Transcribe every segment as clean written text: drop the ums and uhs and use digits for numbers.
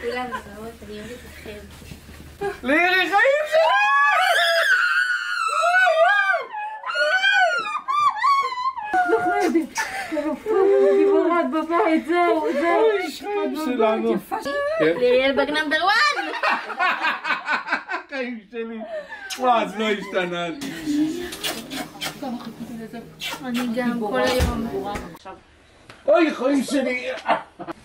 כולם זרות, אני אוהבת אתכם. לירי, חיים שלי! אנחנו יודעים. גיבורת בבית, זהו. חיים שלנו. ליריאל בג נאמבר 1! חיים שלי. וואו, אז לא השתנה. אני גם כל היום. אוי, חיים שלי.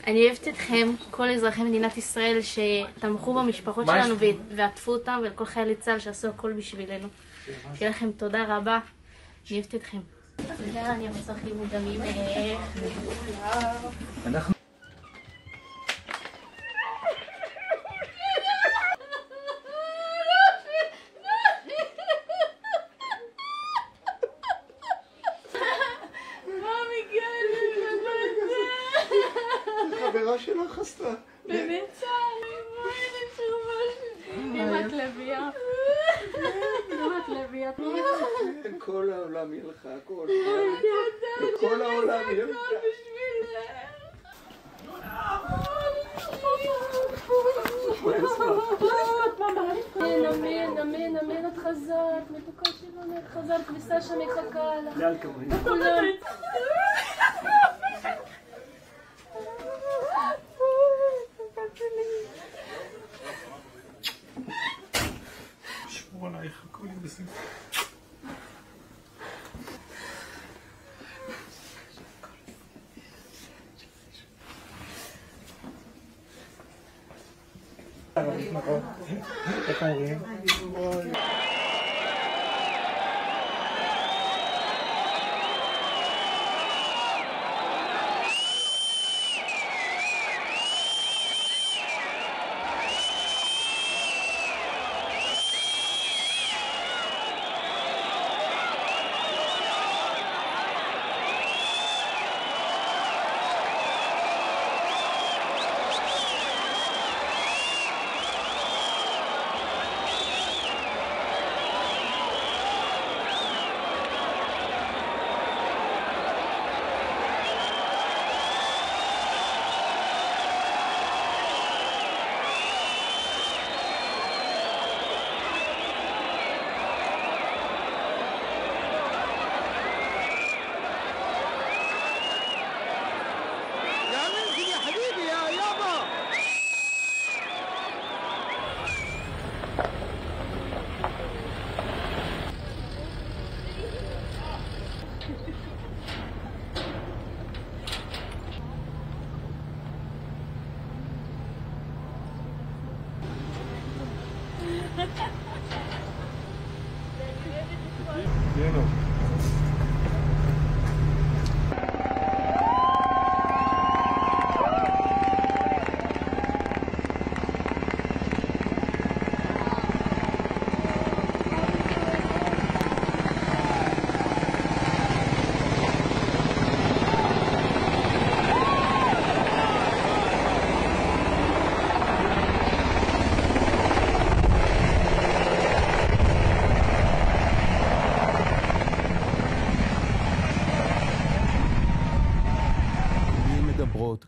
אני אוהבת אתכם, כל אזרחי מדינת ישראל שתמכו במשפחות שלנו ועטפו אותם, ולכל חיילי צה"ל שעשו הכל בשבילנו. שיהיה לכם תודה רבה, אני אוהבת אתכם. תודה, אני רוצה חיבוד גם ממך. חברה שלך עשתה. באמת צה"ל, אמא לביאה. אמא לביאה. כל העולם יהיה לך, הכל. כל העולם יהיה לך. אמן, אמן, אמן, את חזרת, מתוקה שלנו, את חזרת, כביסה שמחכה לך. וכולם. שמור עלייך, הכל יהיה בסדר. נכון, איך אומרים?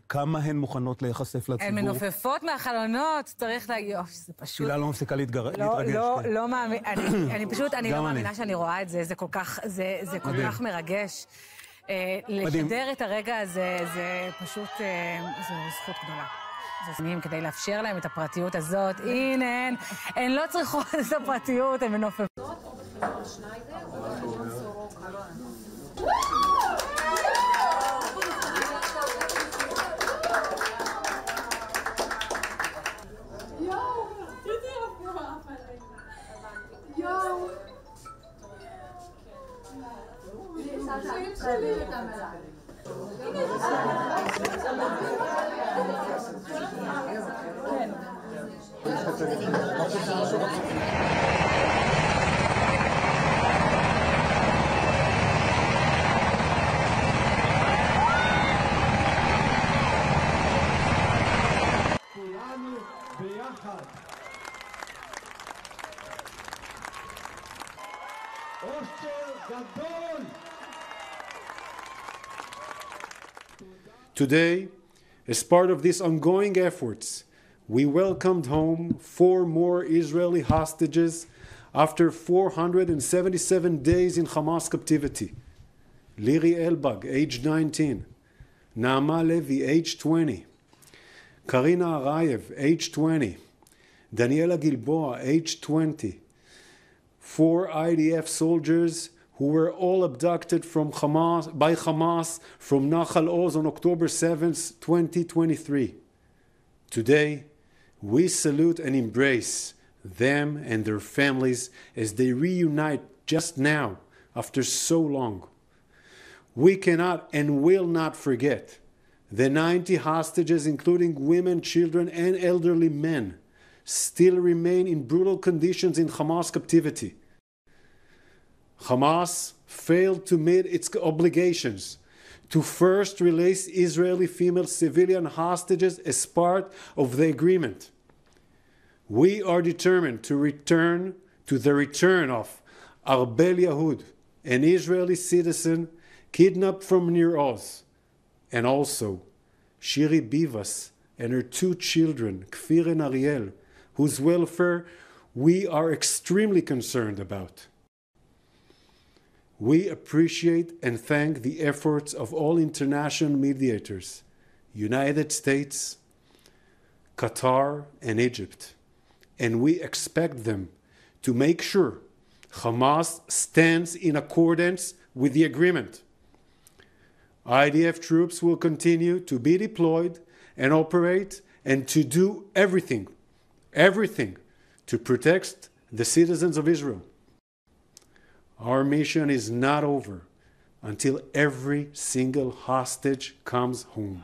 כמה הן מוכנות להיחשף לציבור? הן מנופפות מהחלונות, צריך להגיד, זה פשוט... תפילה לא מפסיקה להתרגש. לא מאמין, אני לא מאמינה שאני רואה את זה, זה כל כך מרגש. לשדר את הרגע הזה, זה פשוט, זו זכות גדולה. זה כדי לאפשר להם את הפרטיות הזאת, הנה הן לא צריכות את הפרטיות, הן מנופפות. כולנו ביחד. אושר גדול. Today As part of these ongoing efforts, we welcomed home 4 more Israeli hostages after 477 days in Hamas captivity. Liri Elbag, age 19, Naama Levi, age 20, Karina Arayev, age 20, Daniela Gilboa, age 20, 4 IDF soldiers who were all abducted by Hamas from Nahal Oz on October 7th, 2023. Today, we salute and embrace them and their families as they reunite just now after so long. We cannot and will not forget the 90 hostages, including women, children, and elderly men, still remain in brutal conditions in Hamas captivity. Hamas failed to meet its obligations to first release Israeli female civilian hostages as part of the agreement. We are determined to return of Arbel Yahud, an Israeli citizen kidnapped from Nir Oz, and also Shiri Bivas and her 2 children, Kfir and Ariel, whose welfare we are extremely concerned about. We appreciate and thank the efforts of all international mediators, United States, Qatar, and Egypt, and we expect them to make sure Hamas stands in accordance with the agreement. IDF troops will continue to be deployed and operate and to do everything to protect the citizens of Israel. Our mission is not over until every single hostage comes home.